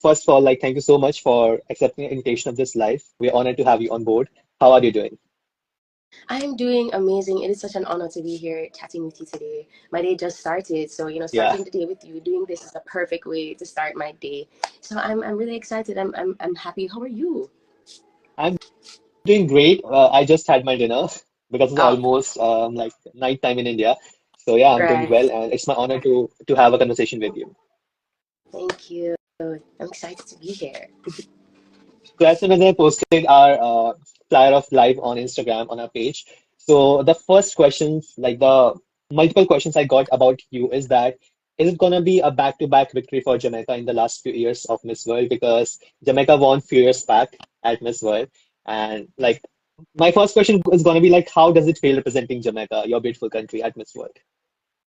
first of all, like, thank you so much for accepting the invitation of this live. We're honored to have you on board. How are you doing? I'm doing amazing. It is such an honor to be here chatting with you today. My day just started, so Yeah, starting the day with you, doing this is the perfect way to start my day. So I'm really excited. I'm happy. How are you? I'm doing great. I just had my dinner because it's Oh, almost like night time in India. So yeah, I'm doing right. well, and it's my honor to have a conversation with you. Thank you. I'm excited to be here. So as soon as I posted our flyer of live on Instagram on our page, so the first questions, like the multiple questions I got about you is that is it gonna be a back-to-back victory for Jamaica in the last few years of Miss World because Jamaica won few years back at Miss World, and like my first question is gonna be like how does it feel representing Jamaica, your beautiful country at Miss World?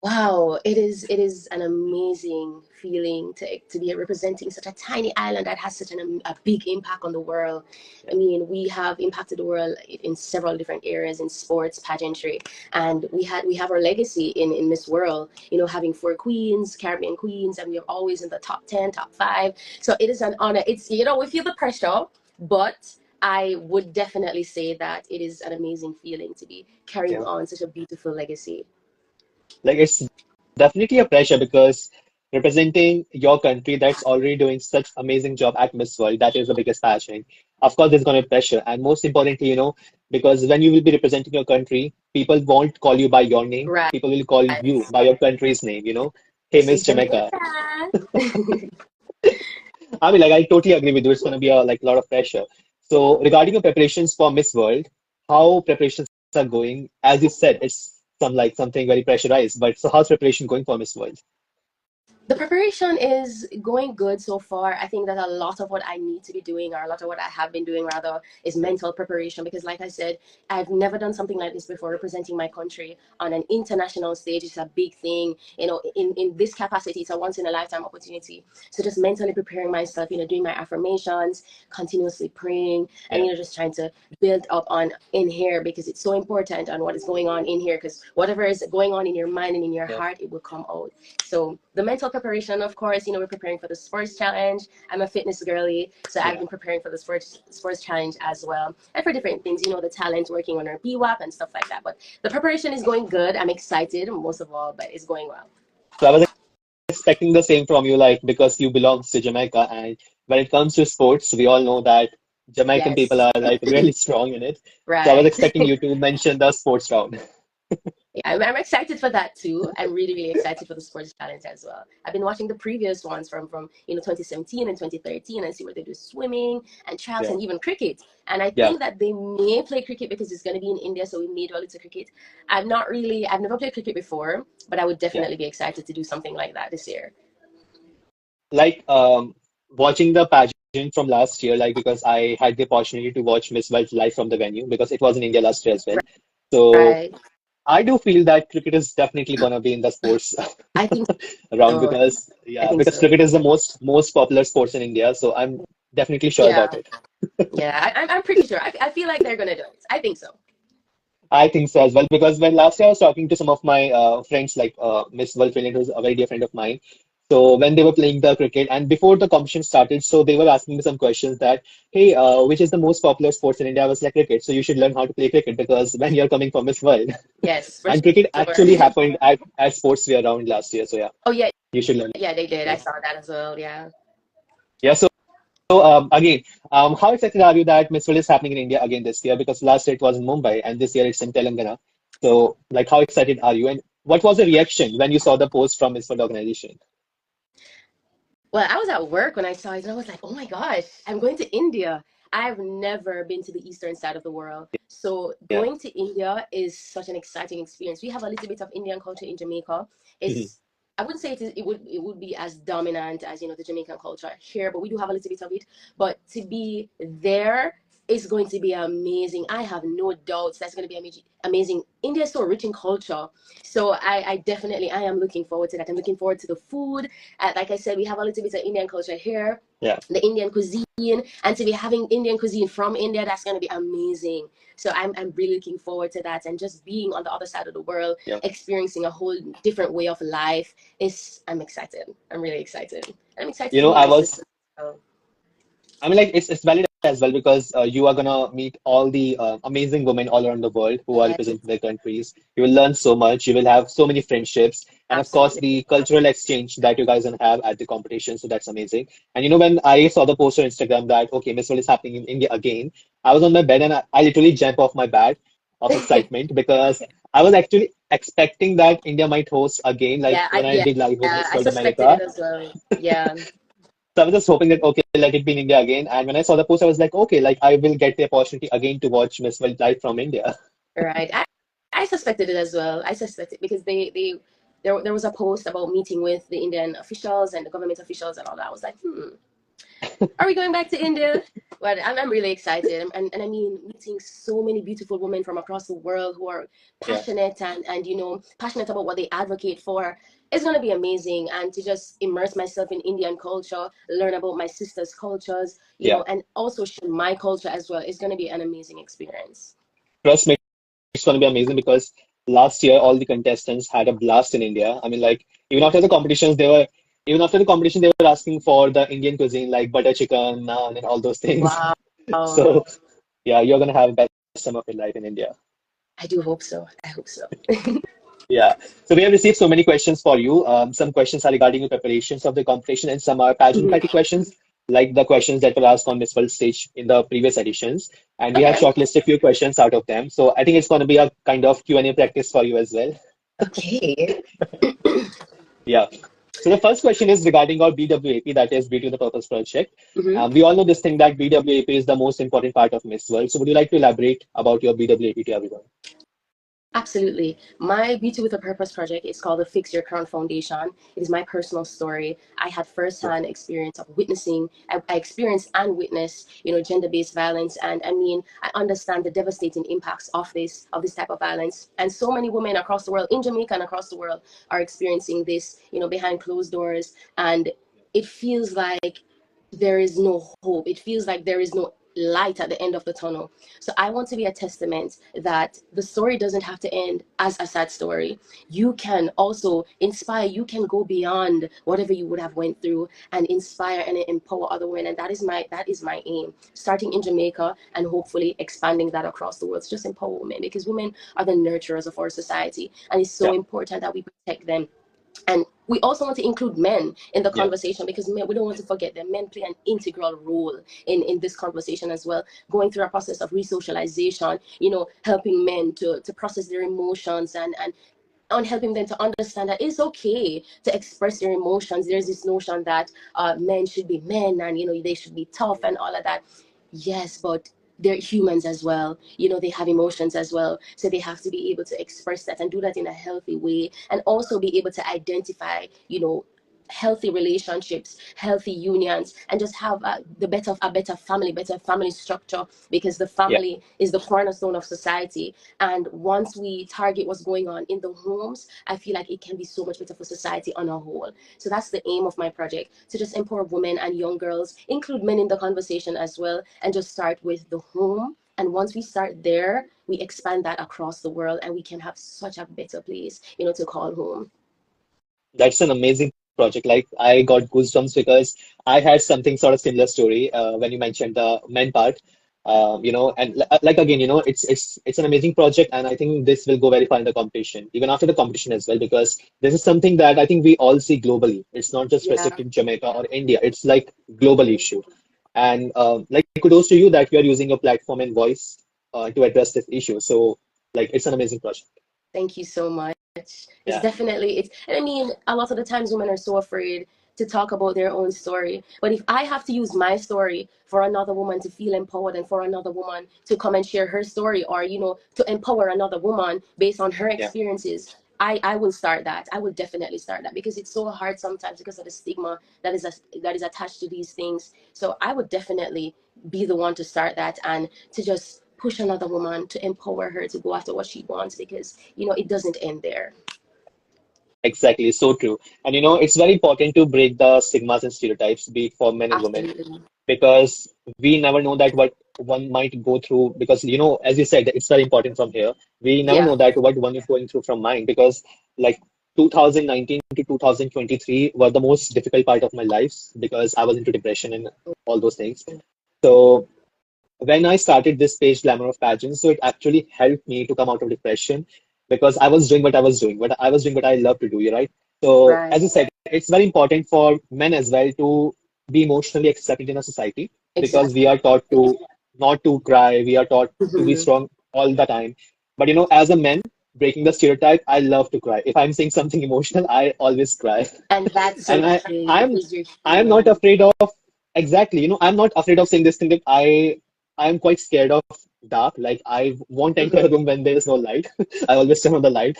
Wow, it is an amazing feeling to be representing such a tiny island that has such a big impact on the world. I Yeah. mean, we have impacted the world in several different areas in sports, pageantry, and we have our legacy in Miss World. Having four queens, Caribbean queens, and we're always in the top 10, top five. So it is an honor. It's we feel the pressure, but I would definitely say that it is an amazing feeling to be carrying Yeah. on such a beautiful legacy. Like it's definitely a pressure because representing your country that's already doing such amazing job at Miss World, that is the biggest passion. Of course, there's gonna be pressure, and most importantly, because when you will be representing your country, people won't call you by your name. Right. People will call you by your country's name. Hey, This is Miss Jamaica. Jamaica. I mean, like I totally agree with you. It's gonna be a like lot of pressure. So regarding your preparations for Miss World, how preparations are going? As you said, it's something very pressurized. But so how's preparation going for Miss World? The preparation is going good so far. I think that a lot of what I need to be doing, or a lot of what I have been doing rather, is Yeah. mental preparation. Because, like I said, I've never done something like this before, representing my country on an international stage. It's a big thing. In this capacity, it's a once in a lifetime opportunity. So, just mentally preparing myself, doing my affirmations, continuously praying, and, Yeah. just trying to build up on in here because it's so important on what is going on in here. Because whatever is going on in your mind and in your Yeah. heart, it will come out. So the mental preparation, of course, we're preparing for the sports challenge. I'm a fitness girly, so I've Yeah. been preparing for the sports challenge as well, and for different things, the talent, working on our BWAP and stuff like that. But the preparation is going good. I'm excited most of all, but it's going well. So I was expecting the same from you, like because you belong to Jamaica, and when it comes to sports, we all know that Jamaican people Yes, are like really strong in it. So I was right. expecting you to mention the sports round. Yeah, I'm excited for that too. I'm really, really excited for the sports challenge as well. I've been watching the previous ones from 2017 and 2013 and see where they do swimming and trials Yeah. and even cricket. And I Yeah. think that they may play cricket because it's going to be in India, so we may do a little cricket. I've never played cricket before, but I would Yeah. definitely be excited to do something like that this year. Like watching the pageant from last year, like because I had the opportunity to watch Miss World live from the venue because it was in India last year as well. So Right. I do feel that cricket is definitely gonna be in the sports I think around so. because I yeah, think because so. cricket is the most popular sports in India. So I'm definitely sure Yeah. about it. Yeah. I'm pretty sure. I feel like they're going to do it. I think so. I think so as well because when last year I was talking to some of my friends like Miss World Finland, who's a very dear friend of mine. So when they were playing the cricket and before the competition started, so they were asking me some questions that, hey, which is the most popular sports in India? I was like cricket, so you should learn how to play cricket because when you're coming from Miss World, Yes, for and cricket sure. actually happened at Sports Fair around last year. So yeah, Oh, yeah. you should learn. Yeah, they did. I Yeah, saw that as well. Yeah. yeah. So again, how excited are you that Miss World is happening in India again this year? Because last year it was in Mumbai and this year it's in Telangana. So, like, how excited are you? And what was the reaction when you saw the post from Miss World organization? Well, I was at work when I saw it, and I was like, oh my gosh, I'm going to India. I've never been to the eastern side of the world. So Yeah. going to India is such an exciting experience. We have a little bit of Indian culture in Jamaica. It's I wouldn't say it would be as dominant as the Jamaican culture here, but we do have a little bit of it. But to be there is going to be amazing. I have no doubts that's going to be amazing. India is so rich in culture, so I definitely I am looking forward to that. I'm looking forward to the food. Like I said, we have a little bit of Indian culture here, Yeah. the Indian cuisine, and to be having Indian cuisine from India, that's going to be amazing. So I'm really looking forward to that, and just being on the other side of the world, Yeah. experiencing a whole different way of life is I'm excited. I'm really excited. I'm excited You to know, meet I my was sister. Oh, I mean, like it's valid as well because you are gonna meet all the amazing women all around the world who are yes, representing their countries. You will learn so much. You will have so many friendships, and of course, absolutely. the cultural exchange that you guys gonna have at the competition. So that's amazing. And you know, when I saw the post on Instagram that okay, Miss World is happening in India again, I was on my bed and I literally jumped off my bed of excitement because I was actually expecting that India might host again, like Yeah, when I did live with yeah, Miss I World suspected it America. as well. Yeah, So I was just hoping that okay, let it be in India again. And when I saw the post, I was like, okay, like I will get the opportunity again to watch Miss World live from India. right. I suspected it as well. I suspected because there was a post about meeting with the Indian officials and the government officials and all that. I was like, are we going back to India? Well, I'm really excited. And I mean, meeting so many beautiful women from across the world who are Yeah, passionate and passionate about what they advocate for. It's going to be amazing. And to just immerse myself in Indian culture, learn about my sister's cultures, yeah. and also share my culture as well. It's going to be an amazing experience. Trust me, it's going to be amazing because last year all the contestants had a blast in India. I mean, like even after the Right. competitions, even after the competition they were asking for the Indian cuisine like butter chicken, naan, and all those things. Wow. So yeah, you're gonna have best summer of your life in India. I do hope so. I hope so. Yeah. So we have received so many questions for you. Some questions are regarding the preparations of the competition, and some are Mhm. pageant-patty questions, like the questions that were asked on Miss World stage in the previous editions. And we have Okay. shortlisted few questions out of them. So I think it's going to be a kind of Q&A practice for you as well. Okay. Yeah. So the first question is regarding our BWAP, that is Beauty with the Purpose project. hmm We all know this thing that BWAP is the most important part of Miss World. So would you like to elaborate about your BWAP to everyone? Absolutely. My Beauty with a Purpose project is called the Fix Your Crown Foundation. It is my personal story. I had Yeah. firsthand experience of witnessing, I experienced and witnessed, gender-based violence. And I mean, I understand the devastating impacts of this type of violence. And so many women across the world, in Jamaica and across the world, are experiencing this, behind closed doors. And it feels like there is no hope. It feels like there is no light at the end of the tunnel. So I want to be a testament that the story doesn't have to end as a sad story. You can also inspire, you can go beyond whatever you would have went through and inspire and empower other women. And that is my aim. Starting in Jamaica and hopefully expanding that across the world. It's just empower women because women are the nurturers of our society. And it's so Yeah. important that we protect them, and we also want to include men in the Yeah. conversation because men, we don't want to forget that men play an integral role in this conversation as well, going through a process of resocialization, helping men to process their emotions and on helping them to understand that it's okay to express their emotions. There's this notion that men should be men and they should be tough and all of that. Yes, but they're humans as well. They have emotions as well. So they have to be able to express that and do that in a healthy way and also be able to identify, healthy relationships, healthy unions, and just have better family structure because the Yeah. family is the cornerstone of society. And once we target what's going on in the homes, I feel like it can be so much better for society on a whole. So that's the aim of my project, to just empower women and young girls, include men in the conversation as well, and just start with the home. And once we start there, we expand that across the world and we can have such a better place, to call home. That's an amazing project. Like I got goosebumps because I had something sort of similar story when you mentioned the men part. And like again, it's an amazing project, and I think this will go very far in the competition, even after the competition as well, because this is something that I think we all see globally. It's not just Yeah. restricted to Jamaica or India. It's like global issue. And like kudos to you that you are using your platform and voice to address this issue. So like it's an amazing project. Thank you so much. It's Yeah. definitely it's and I mean a lot of the times women are so afraid to talk about their own story. But if I have to use my story for another woman to feel empowered and for another woman to come and share her story or to empower another woman based on her Yeah. experiences, I will start that. I will definitely start that because it's so hard sometimes because of the stigma that is attached to these things. So I would definitely be the one to start that and to just push another woman to empower her to go after what she wants because it doesn't end there. Exactly, so true. And it's very important to break the stigmas and stereotypes, be it for men and women, Absolutely. because we never know that what one might go through. Because, as you said, it's very important from here. We never Yeah. know that what one is going through from mind. Because, like, 2019 to 2023 were the most difficult part of my life because I was into depression and all those things. So when I started this page, Glamour of Pageants, so it actually helped me to come out of depression because I was doing what I was doing, but I was doing what I love to do, you right? So Right. as you said, it's very important for men as well to be emotionally accepted in a society because we Exactly. are taught to not to cry, we are taught to be Mhm. strong all the time. But as a man, breaking the stereotype, I love to cry. If I'm saying something emotional, I always cry. And that's And okay I'm because you're I'm not human. afraid of exactly, I'm not afraid of saying this thing that I'm quite scared of dark. Like I won't enter a Mhm. room when there is no light. I always turn on the light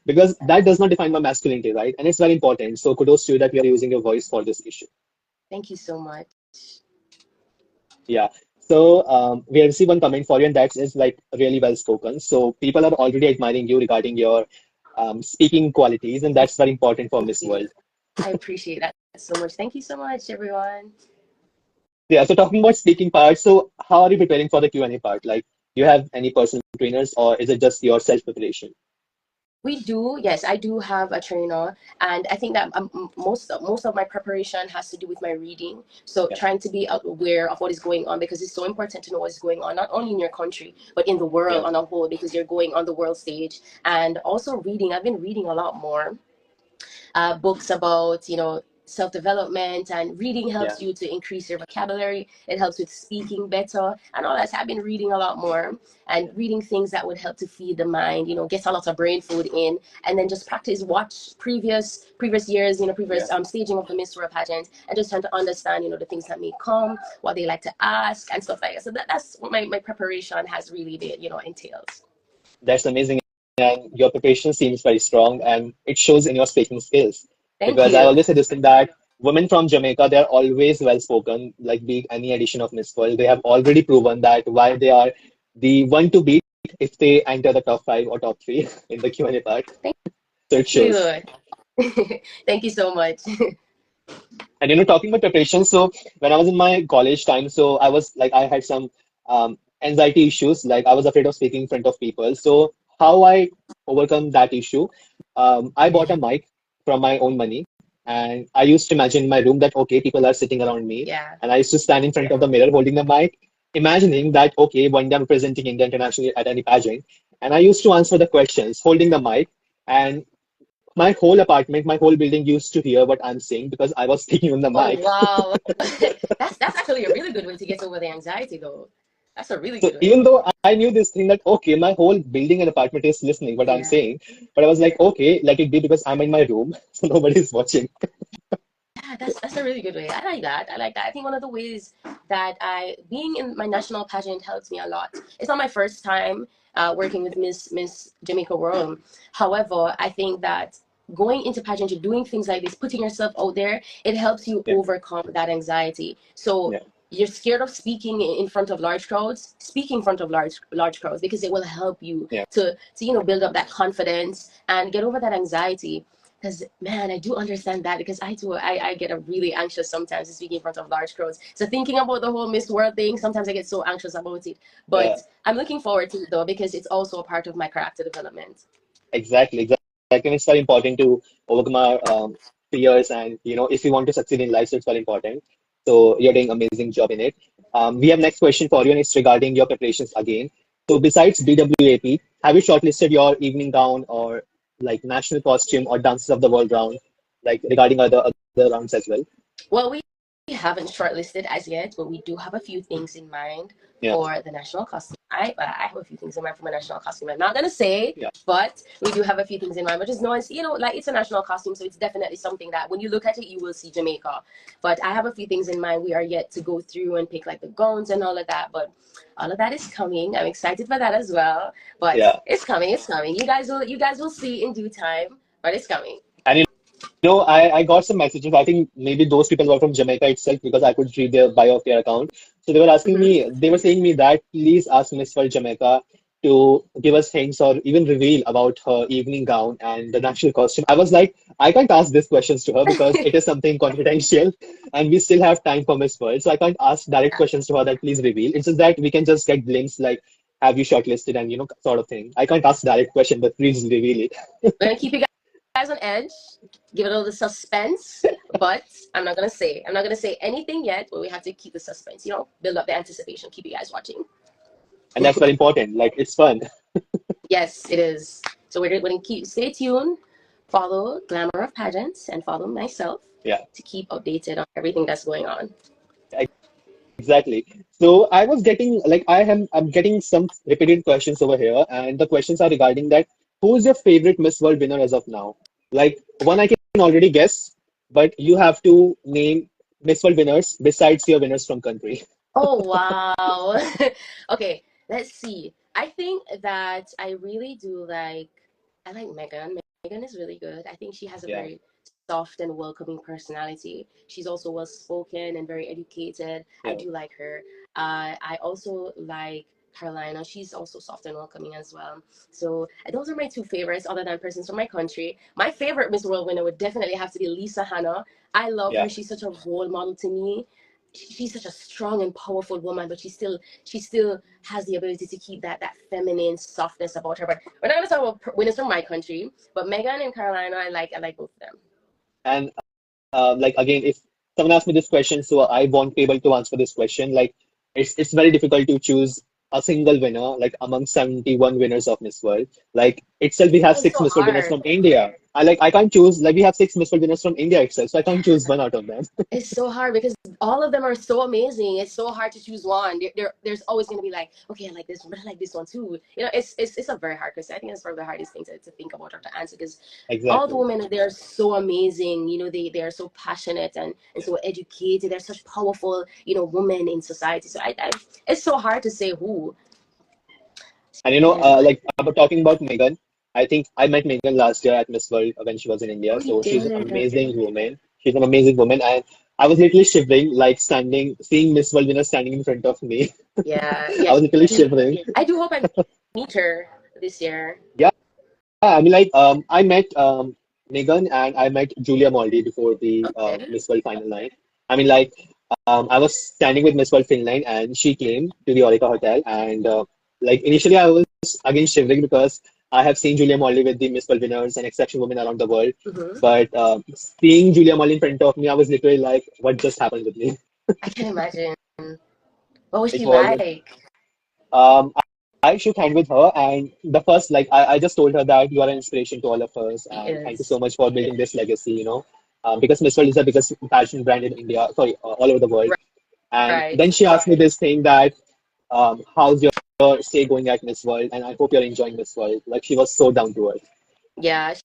because that does not define my masculinity, right? And it's very important. So kudos to you that you are using your voice for this issue. Thank you so much. Yeah. So we have received one comment for you, and that is like really well spoken. So people are already admiring you regarding your speaking qualities, and that's very important for Thank Miss you. World. I appreciate that so much. Thank you so much, everyone. Yeah, so talking about speaking part, so how are you preparing for the Q&A part? Like, do you have any personal trainers or is it just your self-preparation? We do, yes, I do have a trainer, and I think that most of my preparation has to do with my reading. So Yeah, trying to be aware of what is going on because it's so important to know what's going on, not only in your country but in the yeah, world on a whole, because you're going on the world stage. And also reading, I've been reading a lot more books about self-development, and reading yeah. helps you to increase your vocabulary. It helps with speaking better and all that. So I've been reading a lot more and reading things that would help to feed the mind, get a lot of brain food in, and then just practice, watch previous years, Yeah. previous staging of the Miss World pageant, and just trying to understand the things that may come, what they like to ask and stuff like that. So that's what my preparation has really been entails. That's amazing. And your preparation seems very strong and it shows in your speaking skills. Thank Because I you. always say this thing that women from Jamaica, they're always well spoken, like be it any edition of Miss World. They have already proven that why they are the one to beat if they enter the top five or top three in the Q&A part. Thank So it shows. you. Thank you so much. And talking about preparation, so when I was in my college time, so I was like, I had some anxiety issues. Like I was afraid of speaking in front of people. So how I overcome that issue, I bought a mic from my own money, and I used to imagine in my room that okay, people are sitting around me, Yeah. and I used to stand in front of the mirror holding the mic, imagining that okay, one day I'm presenting India internationally at any pageant, and I used to answer the questions holding the mic. And my whole apartment, my whole building used to hear what I'm saying because I was speaking on the Oh mic. wow. That's actually a really good way to get over the anxiety though. That's a really So good way. even though I knew this thing that okay, my whole building and apartment is listening what I'm Yeah. saying, but I was like, okay, let it be because I'm in my room, so nobody's watching. Yeah, that's a really good way. I like that. I like that. I think one of the ways that I being in my national pageant helps me a lot. It's not my first time working with Miss Jamaica World. However, I think that going into pageantry, doing things like this, putting yourself out there, it helps you Yeah, overcome that anxiety. So yeah, you're scared of speaking in front of large crowds. Speak in front of large crowds because it will help you yeah. to build up that confidence and get over that anxiety. Because man, I do understand that because I get a really anxious sometimes speaking in front of large crowds. So thinking about the whole Miss World thing, sometimes I get so anxious about it. Yeah. But I'm looking forward to it though because it's also a part of my character development. Exactly, exactly. And it's very important to overcome our fears, and if you want to succeed in life, so it's very important. So you're doing amazing job in it. We have next question for you, and it's regarding your preparations again. So besides BWAP, have you shortlisted your evening gown or like national costume or dances of the world round, like regarding other rounds as well? Well, we haven't shortlisted as yet, but we do have a few things in mind Yeah, for the national costume. I have a few things in mind for my national costume. I'm not gonna say, yeah, but we do have a few things in mind. But just know it's like it's a national costume, so it's definitely something that when you look at it, you will see Jamaica. But I have a few things in mind. We are yet to go through and pick like the gowns and all of that, but all of that is coming. I'm excited for that as well. But yeah. it's coming. It's coming. You guys will see in due time. But it's coming. And I got some messages. I think maybe those people were from Jamaica itself because I could read their bio of their account. So they were asking Mhm. me, they were saying me that please ask Miss World Jamaica to give us hints or even reveal about her evening gown and the national costume. I was like, I can't ask these questions to her because it is something confidential and we still have time for Miss World. So I can't ask direct questions to her that please reveal. It's just that we can just get glimpse like, have you shortlisted and sort of thing. I can't ask direct question, but please reveal it. We're gonna keep you on edge, give it a little suspense. But I'm not gonna say anything yet. But we have to keep the suspense. Build up the anticipation. Keep you guys watching. And that's very important. Like it's fun. Yes, it is. So we're going to keep stay tuned. Follow Glamour of Pageants and follow myself Yeah, to keep updated on everything that's going on. exactly. So I was getting like I'm getting some repeated questions over here, and the questions are regarding that who's your favorite Miss World winner as of now? Like one I can already guess, but you have to name Miss World winners besides your winners from country. Oh wow. Okay, let's see. I think that I really do like I like Megan. Megan is really good. I think she has a Yeah, very soft and welcoming personality. She's also well spoken and very educated. I yeah. do like her. I also like Carolina. She's also soft and welcoming as well. So those are my two favorites, other than persons from my country. My favorite Miss World winner would definitely have to be Lisa Hanna. I love Yeah. her. She's such a role model to me. She's such a strong and powerful woman, but she still has the ability to keep that feminine softness about her. But we're not gonna talk about winners from my country. But Megan and Carolina, I like both of them. And like again, if someone asks me this question, so I won't be able to answer this question. Like it's very difficult to choose a single winner, like among 71 winners of Miss World. Like itself, we have It's six so Miss World winners hard. from India. I can't choose like we have six Miss World winners from India itself, so I can't choose one out of them. It's so hard because all of them are so amazing. It's so hard to choose one. There's always going to be like, okay, I like this one, but I like this one too. It's a very hard question. I think it's probably the hardest thing to think about or to answer because all the Exactly. women they are so amazing. They are so passionate and Yeah. so educated. They're such powerful women in society. So I it's so hard to say who. And There's like about talking about Megan, I think I met Megan last year at Miss World when she was in oh India. you So she's an did amazing woman. She's an amazing woman, and I was literally shivering, like seeing Miss World winner standing in front of me. yeah I yeah. was literally shivering. I do hope I meet her this year. Yeah, I mean, like, I met Megan and I met Julia Maldi before the Okay. Miss World final night. I mean, like, I was standing with Miss World Finland and she came to the Orica Hotel. And like, initially, I was again shivering because I have seen Julia Maldi with the Miss World winners and exceptional women around the world. Mm-hmm. But seeing Julia Maldi in front of me, I was literally like, what just happened with me? I can imagine. What was It she was. like? I shook hand with her, and the first, like, I just told her that you are an inspiration to all of us, She and thank you so is. much for building this legacy, because Miss World is the biggest fashion brand in India, sorry, all over the world. Right. And Right. then she asked me this thing that, how's your stay going at Miss World, and I hope you're enjoying Miss World. Like, she was so down to earth. Yeah.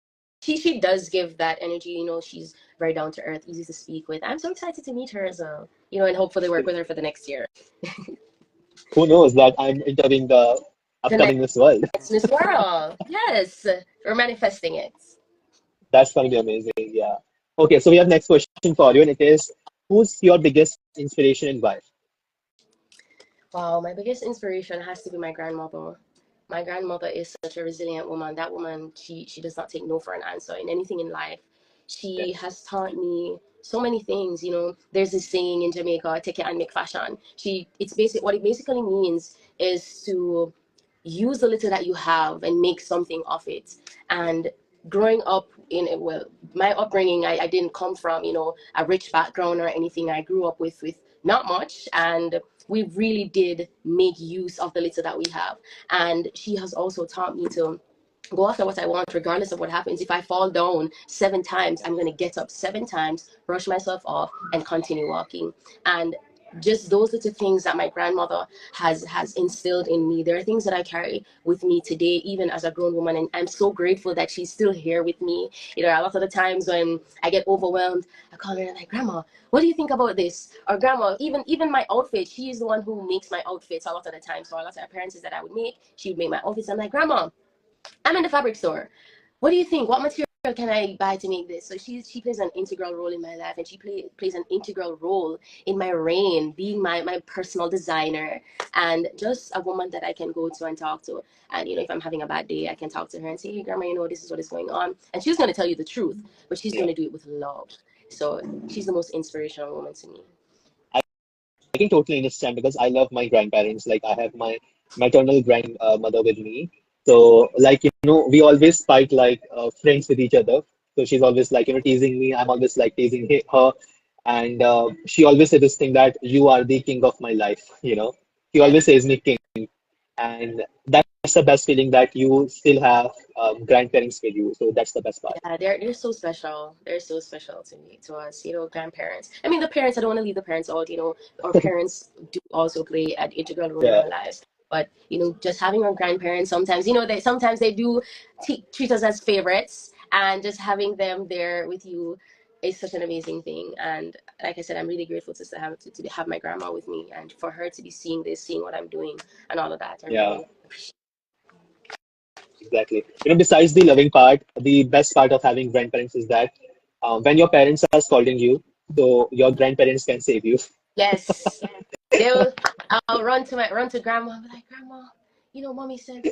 She does give that energy. She's very down to earth, easy to speak with. I'm so excited to meet her as well. And hopefully work with her for the next year. Who knows that I'm entering the The upcoming Miss World? next Miss World. Yes. We're manifesting it. That's going to be amazing, yeah. Okay, so we have next question for you, and it is, who's your biggest inspiration and why? Wow, my biggest inspiration has to be my grandmother. My grandmother is such a resilient woman. That woman, she does not take no for an answer in anything in life. Yeah, She has taught me so many things. There's this saying in Jamaica, take it and make fashion. What it basically means is to use the little that you have and make something of it. And growing up well, my upbringing, I didn't come from, a rich background or anything. I grew up with not much, and we really did make use of the little that we have. And she has also taught me to go after what I want, regardless of what happens. If I fall down 7 times, I'm going to get up 7 times, brush myself off, and continue walking. And just those little things that my grandmother has instilled in me. There are things that I carry with me today, even as a grown woman, and I'm so grateful that she's still here with me. A lot of the times when I get overwhelmed, I call her and I'm like, Grandma, what do you think about this? Or Grandma, even my outfit, she's the one who makes my outfits a lot of the time. So a lot of appearances that I would make, she would make my outfits. I'm like, Grandma, I'm in the fabric store. What do you think? What material can I buy to make this? So she plays an integral role in my life, and she plays an integral role in my reign, being my personal designer, and just a woman that I can go to and talk to. And if I'm having a bad day, I can talk to her and say, hey, Grandma, this is what is going on. And she's going to tell you the truth, but she's yeah. going to do it with love. So she's the most inspirational woman to me. I can totally understand because I love my grandparents. Like I have my maternal grandmother with me. So like we always fight like friends with each other. So she's always like, teasing me. I'm always like teasing her. And she always says this thing that you are the king of my life. She Yeah. always says me king. And that's the best feeling that you still have grandparents with you. So that's the best part. Yeah, they're so special. They're so special to me, to us, grandparents. I mean, the parents, I don't want to leave the parents out, our parents do also play an integral role in Yeah, our lives. But, just having our grandparents sometimes, they do treat us as favorites, and just having them there with you is such an amazing thing. And like I said, I'm really grateful to have my grandma with me, and for her to be seeing this, seeing what I'm doing and all of that. I yeah, really appreciate. exactly. Besides the loving part, the best part of having grandparents is that when your parents are scolding you, so your grandparents can save you. Yes. They'll I'll run to grandma and be like, Grandma, mommy said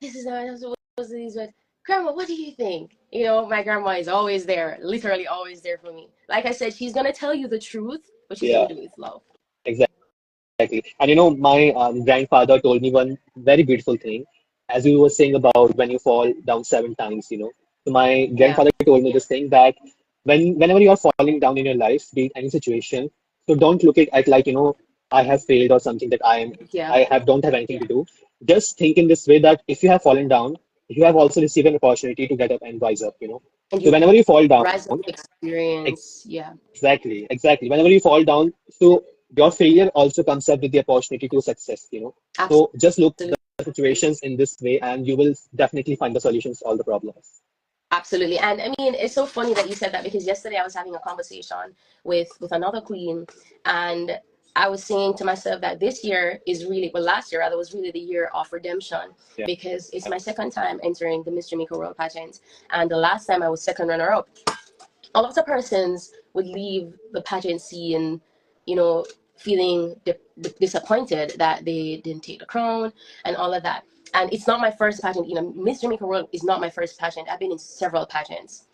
this is not supposed to be, but grandma, what do you think? My grandma is always there, literally always there for me. Like I said, she's gonna tell you the truth, but she's gonna Yeah, do it with love. exactly. And my grandfather told me one very beautiful thing, as you were saying about when you fall down 7 times. So my Yeah. grandfather told me this thing that whenever you are falling down in your life, be it any situation, so don't look at like, I have failed or something that Yeah. I have don't have anything to do. Just think in this way that if you have fallen down, you have also received an opportunity to get up and rise up. And So you whenever you fall down, rise up experience. Yeah. exactly, exactly. Whenever you fall down, so your failure also comes up with the opportunity to success. So just look Absolutely. the situations in this way, and you will definitely find the solutions to all the problems. Absolutely. And I mean, it's so funny that you said that, because yesterday I was having a conversation with another queen, and I was saying to myself that this year is really, well, last year rather, was really the year of redemption, Yeah, because it's my second time entering the Miss Jamaica World pageant, and the last time I was second runner up. A lot of persons would leave the pageant scene, you know, feeling disappointed that they didn't take the crown and all of that. And it's not my first pageant. Miss Jamaica World is not my first pageant. I've been in several pageants.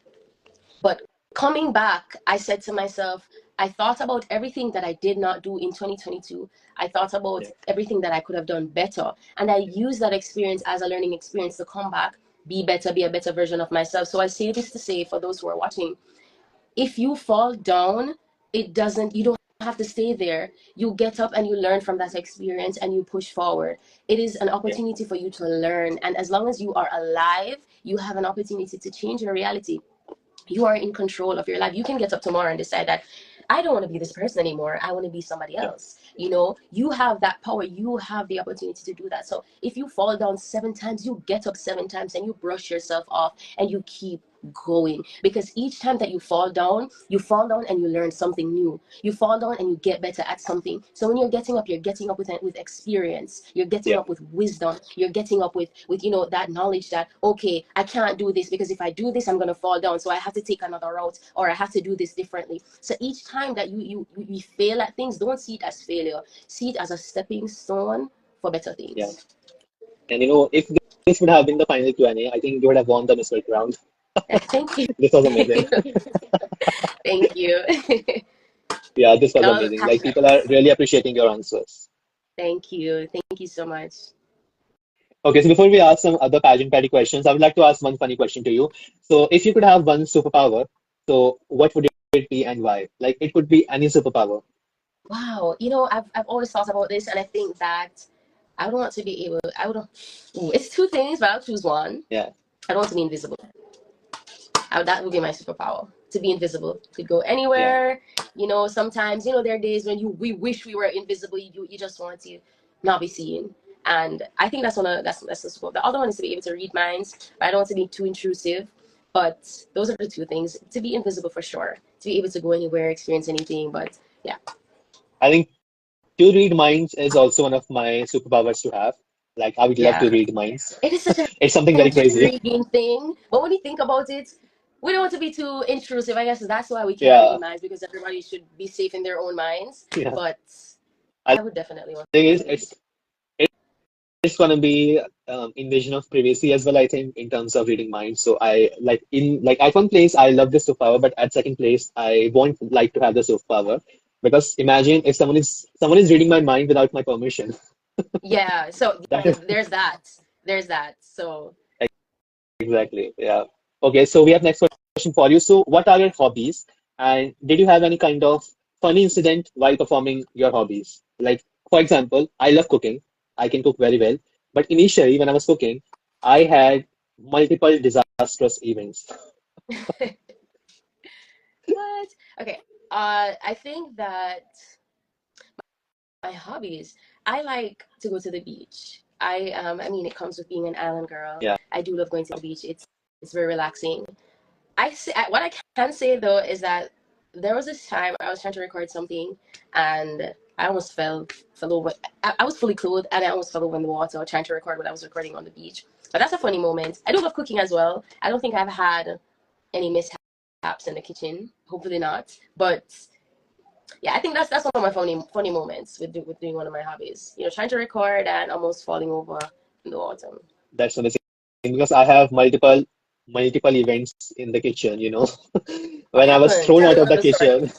But coming back, I said to myself, I thought about everything that I did not do in 2022. I thought about yeah, everything that I could have done better. And I used that experience as a learning experience to come back, be better, be a better version of myself. So I say this to say, for those who are watching, if you fall down, you don't have to stay there. You get up and you learn from that experience and you push forward. It is an yeah, opportunity for you to learn. And as long as you are alive, you have an opportunity to change your reality. You are in control of your life. You can get up tomorrow and decide that I don't want to be this person anymore. I want to be somebody yeah, else. You have that power. You have the opportunity to do that. So if you fall down 7 times, you get up 7 times and you brush yourself off and you keep going, because each time that you fall down and you learn something new. You fall down and you get better at something. So when you're getting up with experience. You're getting yeah, up with wisdom. You're getting up with that knowledge that, okay, I can't do this, because if I do this, I'm gonna fall down. So I have to take another route, or I have to do this differently. So each time that you fail at things, don't see it as failure. See it as a stepping stone for better yeah. things. And if this would have been the final Q&A, I think you would have won the Miss World round. Thank you. This was amazing. Thank you. Yeah, this was Well, amazing. Like people are really appreciating your answers. thank you. Thank you so much. Okay, so before we ask some other pageant patty questions, I would like to ask one funny question to you. So if you could have one superpower, so what would it be and why? Like it could be any superpower. Wow. I've always thought about this, and I think that I would want to be able. I would. Ooh, it's two things, but I'll choose one. Yeah, I don't want to be invisible. That would be my superpower. To be invisible, could go yeah, anywhere. Sometimes there are days when we wish we were invisible. You just want to not be seen, and I think that's the superpower. The other one is to be able to read minds, but I don't want to be too intrusive. But those are the two things. To be invisible for sure. To be able to go anywhere, experience anything. But yeah, I think to read minds is also one of my superpowers to have. Like I would love to yeah. read minds. It is such an It's something very crazy. intriguing thing. But when you think about it, we don't want to be too intrusive. I guess that's why we can't Yeah, read minds, because everybody should be safe in their own minds. yeah. But I I would definitely want think to. it's gonna be invasion of privacy as well, I think, in terms of reading minds. So I like at one place I love this superpower, but at second place I won't like to have the superpower because imagine if someone is reading my mind without my permission. Yeah. So That is there's that. There's that. So exactly, yeah. Okay, so we have next question for you. So, what are your hobbies? And did you have any kind of funny incident while performing your hobbies? Like, for example, I love cooking. I can cook very well. But initially, when I was cooking, I had multiple disastrous events. What? Okay. I think that my hobbies, I like to go to the beach. I mean, it comes with being an island girl. Yeah. I do love going to the beach. It's very relaxing. What I can say though is that there was this time I was trying to record something and I almost fell over. I was fully clothed and I almost fell over in the water trying to record what I was recording on the beach. But that's a funny moment. I do love cooking as well. I don't think I've had any mishaps in the kitchen. Hopefully not. But yeah, I think that's one of my funny moments with doing one of my hobbies. You know, trying to record and almost falling over in the water. That's amazing because I have multiple events in the kitchen, What when I was happened? thrown Tell me out one of of the the stories. kitchen.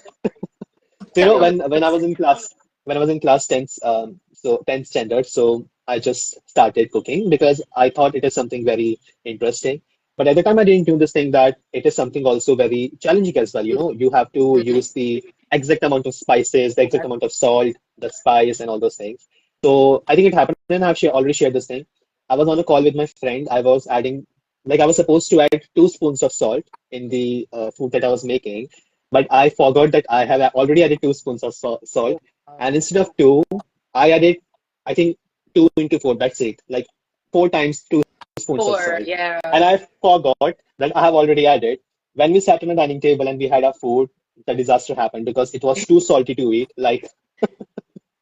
So, Tell me one of when I the was in class 10th, so 10th standard, so I just started cooking because I thought it is something very interesting. But at the time, I didn't do this thing that it is something also very challenging as well. You have to Mhm. use the exact amount of spices, the exact amount of salt, the spice, and all those things. So I think it happened, and already shared this thing. I was on a call with my friend. I was adding, like, I was supposed to add 2 spoons of salt in the food that I was making, but I forgot that I have already added 2 spoons of salt, Oh, and wow. instead of two, I added, I think, two into four. That's it, like 4 times 2 spoons of Four, salt, yeah. and I forgot that I have already added. When we sat on a dining table and we had our food, the disaster happened because it was too salty to eat. Like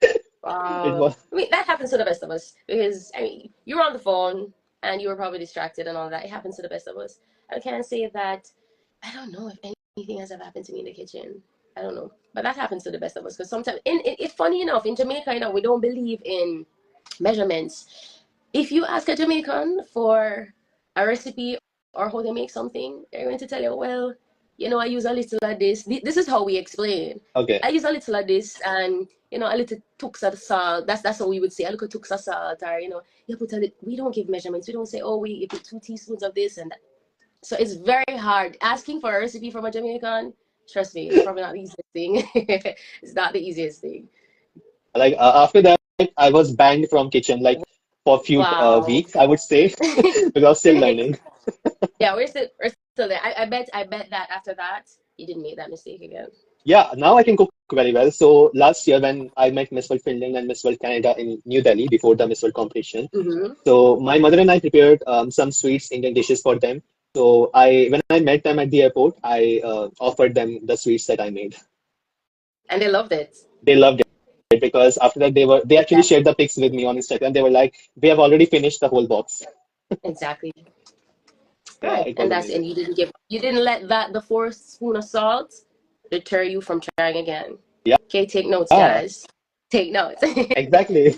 it Wow. was. I mean, that happens to the best of us because, I mean, you were on the phone and you were probably distracted and all that. It happens to the best of us. I can't say that, I don't know if anything has ever happened to me in the kitchen. I don't know. But that happens to the best of us because sometimes, it's funny enough, in Jamaica, we don't believe in measurements. If you ask a Jamaican for a recipe or how they make something, they're going to tell you, well, I use a little of this. This is how we explain. Okay. I use a little of this and a little tooks of salt. That's what we would say. A little tooks of salt, or you put a little. We don't give measurements. We don't say, oh, you put 2 teaspoons of this and that. So it's very hard asking for a recipe from a Jamaican. Trust me, it's probably not the easiest thing. It's not the easiest thing. Like after that, I was banned from kitchen like for a few Wow. weeks, I would say, because I was still learning. Yeah, we're still there. I bet that after that you didn't make that mistake again. Yeah, now I can cook very well. So last year when I met Miss World Finland and Miss World Canada in New Delhi before the Miss World competition, Mm-hmm. so my mother and I prepared some sweets, Indian dishes for them. So when I met them at the airport, I offered them the sweets that I made. And they loved it. They loved it because after that they actually shared Exactly. the pics with me on Instagram. They were like, we have already finished the whole box. Exactly. Yeah, Right. it was And amazing. you didn't let the 4 spoon of salt deter you from trying again. Okay, take notes, Yeah, guys. Take notes. exactly.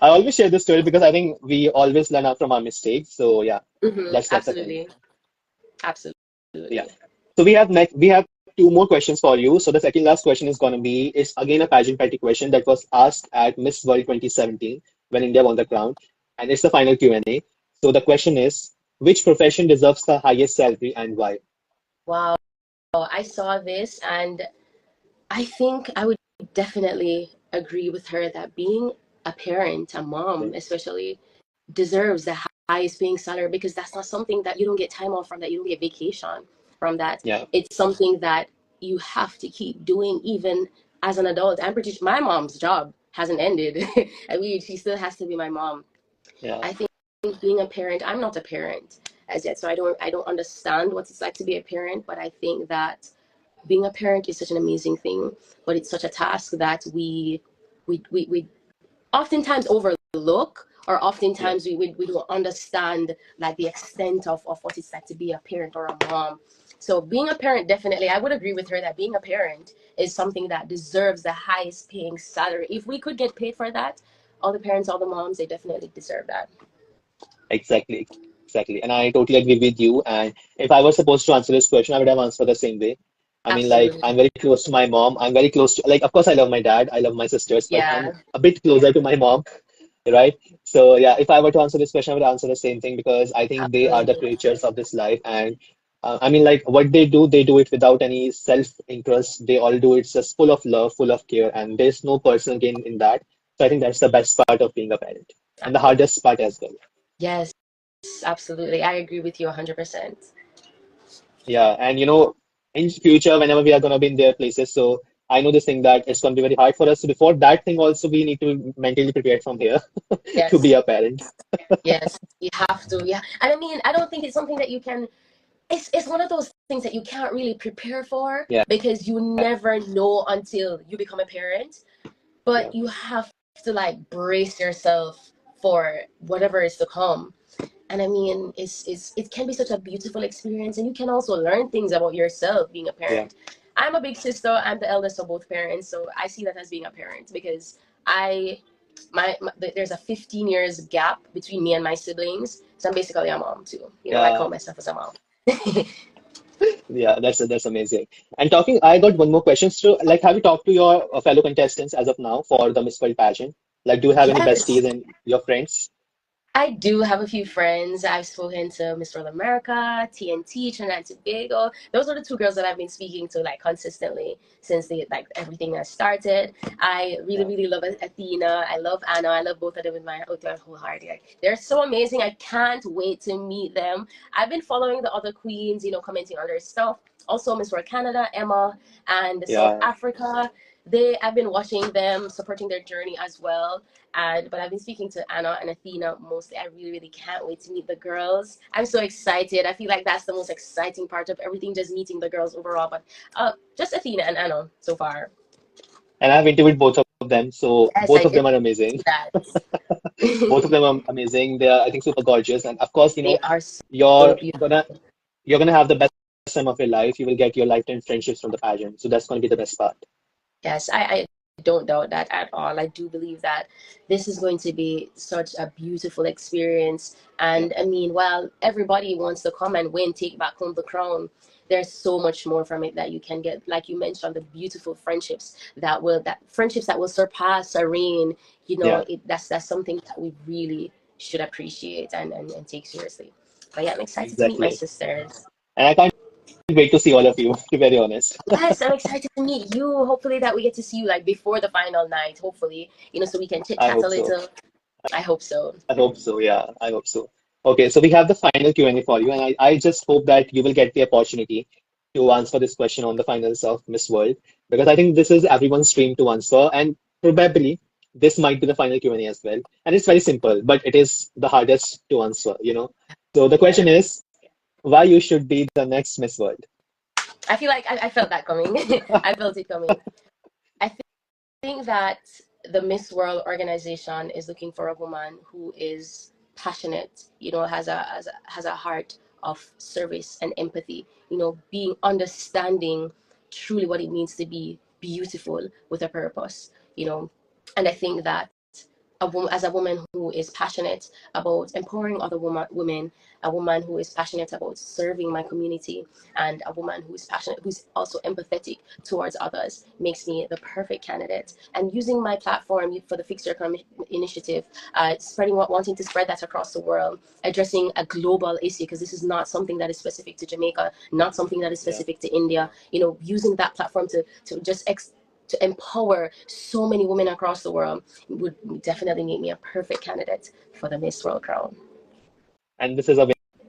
I always share this story because I think we always learn out from our mistakes. So yeah, that's the thing. Absolutely. Yeah. Absolutely. So we have two more questions for you. So the second last question is again a pageant patty question that was asked at Miss World 2017 when India won the crown, and it's the final Q&A. So the question is, which profession deserves the highest salary and why? Wow. I saw this and I think I would definitely agree with her that being a parent, a mom especially, deserves the highest paying salary because that's not something that you don't get time off from, that you don't get vacation from that. Yeah, It's something that you have to keep doing even as an adult. I'm pretty sure my mom's job hasn't ended. I mean, she still has to be my mom. yeah, I think being a parent, I'm not a parent as yet, so I don't understand what it's like to be a parent, but I think that being a parent is such an amazing thing, but it's such a task that we oftentimes overlook, or yeah. oftentimes we don't understand like the extent of what it's like to be a parent or a mom. So being a parent, definitely I would agree with her that being a parent is something that deserves the highest paying salary. If we could get paid for that, all the parents, all the moms, they definitely deserve that. Exactly, exactly. And I totally agree with you. And if I was supposed to answer this question, I would have answered the same way. I mean, like, Absolutely. I'm very close to my mom. I'm very close to, like, of course, I love my dad. I love my sisters, but I'm Yeah. a bit closer to my mom, right? So, yeah, if I were to answer this question, I would answer the same thing because I think they are the Absolutely. creatures of this life. And I mean, like what they do it without any self-interest. They all do it just full of love, full of care, and there's no personal gain in that. So I think that's the best part of being a parent, and the hardest part as well. Yes, absolutely. I agree with you 100%. Yeah, and in future, whenever we are gonna be in their places, so I know this thing that it's gonna be very hard for us. So before that thing, also we need to be mentally prepared from here to Yes, be a parent. yes, you have to. Yeah, and I mean, I don't think it's something that you can. It's one of those things that you can't really prepare for Yeah, because you never know until you become a parent. yeah, But you have to like brace yourself for whatever is to come. And I mean, it can be such a beautiful experience, and you can also learn things about yourself being a yeah. parent. I'm a big sister. I'm the eldest of both parents, so I see that as being a parent because I there's a 15 years gap between me and my siblings, so I'm basically a mom too. I Yeah, call myself as a mom. yeah, that's amazing. And talking, I got one more question. So, like, have you talked to your fellow contestants as of now for the Miss World pageant? Like, do you have any Yes, besties and your friends? I do have a few friends. I've spoken to Miss World America, TNT, Trinidad and Tobago. Those are the two girls that I've been speaking to like consistently since everything has started. I really, Yeah, really love Athena. I love Anna. I love both of them with my whole heart. Like, they're so amazing. I can't wait to meet them. I've been following the other queens, commenting on their stuff. Also, Miss World Canada, Emma, and South yeah, Africa. I've been watching them, supporting their journey as well. But I've been speaking to Anna and Athena mostly. I really, really can't wait to meet the girls. I'm so excited. I feel like that's the most exciting part of everything, just meeting the girls overall. But just Athena and Anna so far. and I've interviewed both of them, so Yes, both I of did them are amazing. see that. Both of them are amazing. They are, I think, super gorgeous, and of course, They are so you're beautiful. gonna you're gonna have the best time of your life. You will get your lifetime friendships from the pageant, so that's gonna be the best part. Yes, I don't doubt that at all. I do believe that this is going to be such a beautiful experience. Yeah, And I mean, while everybody wants to come and win, take back home the crown, there's so much more from it that you can get. Like you mentioned, the beautiful friendships that friendships that will surpass a reign. yeah, That's something that we really should appreciate and take seriously. But yeah, I'm excited to meet my exactly. sisters. And I can't wait to see all of you, to be very honest. Yes, I'm excited to meet you. Hopefully that we get to see you like before the final night. Hopefully, so we can chit I chat a hope so. little. I hope so. I hope so. Yeah, I hope so. Okay, so we have the final Q&A for you, and I just hope that you will get the opportunity to answer this question on the finals of Miss World, because I think this is everyone's dream to answer, and probably this might be the final Q&A as well. And it's very simple, but it is the hardest to answer. So the Yeah. question is, why you should be the next Miss World? I feel like I felt that coming. I felt it coming. I think that the Miss World organization is looking for a woman who is passionate, has a heart of service and empathy, being understanding truly what it means to be beautiful with a purpose, you know. And I think that as a woman who is passionate about empowering other women, a woman who is passionate about serving my community, and a woman who is passionate, who's also empathetic towards others, makes me the perfect candidate. And using my platform for the Fix Your Economy initiative, wanting to spread that across the world, addressing a global issue, because this is not something that is specific to Jamaica, not something that is Yeah. specific to India. Using that platform to just to empower so many women across the world would definitely make me a perfect candidate for the Miss World crown. And this is a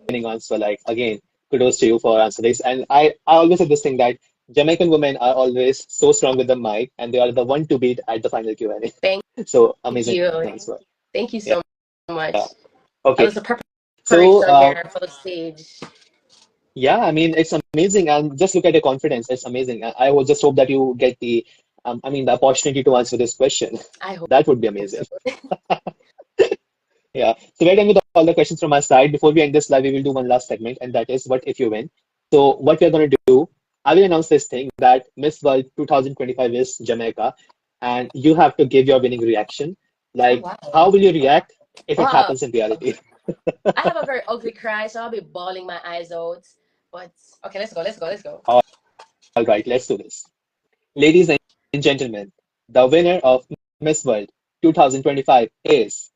winning answer. Like again, kudos to you for answering this. And I always say this thing that Jamaican women are always so strong with the mic, and they are the one to beat at the final Q&A. Thank So amazing you. answer. Thank you Yeah. so much. That Okay. was a So preparation here for the stage. yeah, I mean it's amazing, and just look at your confidence. It's amazing. I would just hope that you get the opportunity to answer this question. I That would be hope so. amazing. Yeah. So we're done with all the questions from our side. Before we end this live, we will do one last segment, and that is what if you win. So what we're gonna do, I will announce this thing that Miss World 2025 is Jamaica, and you have to give your winning reaction. Oh, Like, wow. how will you react if it Wow. happens in reality? I have a very ugly cry, so I'll be bawling my eyes out. But okay, let's go. Let's go. Let's go. All right, let's do this. Ladies and gentlemen, the winner of Miss World 2025 is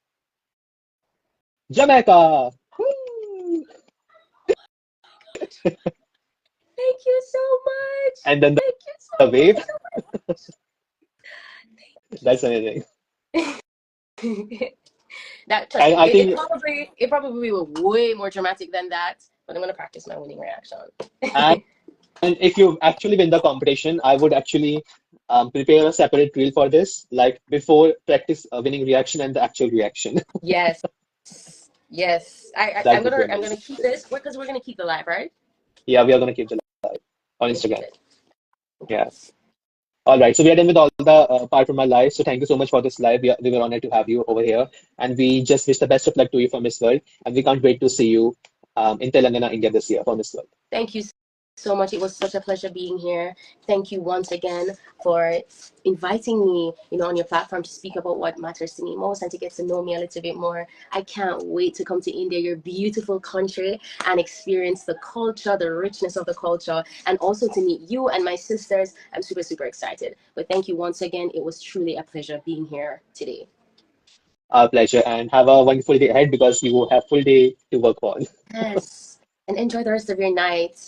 Jamaica. Woo! Thank you so much. and then Thank you the wave. so That's amazing. much. That trust And me, I think, it probably will way more dramatic than that. But I'm gonna practice my winning reaction. and if you actually win the competition, I would actually prepare a separate reel for this, like before practice winning reaction and the actual reaction. Yes, yes. That would be I'm gonna amazing. keep this because we're gonna keep the live, right? Yeah, we are gonna keep the live on We're gonna keep Instagram. it. Yeah. All right. So we are done with all the part from our live. So thank you so much for this live. We were honored to have you over here, and we just wish the best of luck to you for Miss World, and we can't wait to see you in Telangana, India this year for Miss World. Thank you so much. It was such a pleasure being here. Thank you once again for inviting me, on your platform to speak about what matters to me most and to get to know me a little bit more. I can't wait to come to India, your beautiful country, and experience the culture, the richness of the culture, and also to meet you and my sisters. I'm super, super excited. But thank you once again. It was truly a pleasure being here today. Our pleasure, and have a wonderful day ahead because you will have full day to work on. Yes. And enjoy the rest of your night.